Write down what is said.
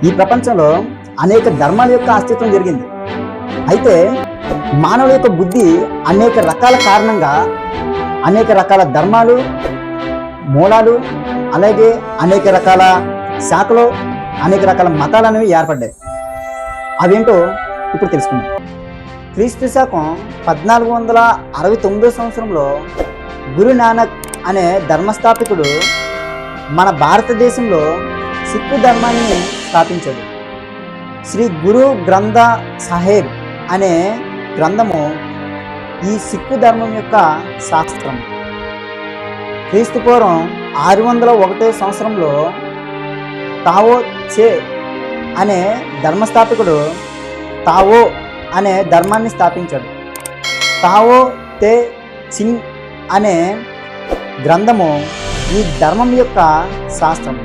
ఈ ప్రపంచంలో అనేక ధర్మాల యొక్క అస్తిత్వం జరిగింది. అయితే మానవుల యొక్క బుద్ధి అనేక రకాల కారణంగా అనేక రకాల ధర్మాలు, మూలాలు, అలాగే అనేక రకాల శాఖలు, అనేక రకాల మతాలు అనేవి ఏర్పడ్డాయి. అవేంటో ఇప్పుడు తెలుసుకుందాం. క్రీస్తు శకం 1469 సంవత్సరంలో గురు నానక్ అనే ధర్మస్థాపకుడు మన భారతదేశంలో సిక్కు ధర్మాన్ని స్థాపించాడు. శ్రీ గురు గ్రంథ సాహెబ్ అనే గ్రంథము ఈ సిక్కు ధర్మం యొక్క శాస్త్రం. క్రీస్తు పూర్వం 601 సంవత్సరంలో తావో చే అనే ధర్మస్థాపకుడు తావో అనే ధర్మాన్ని స్థాపించాడు. తావో తే చింగ్ అనే గ్రంథము ఈ ధర్మం యొక్క శాస్త్రం.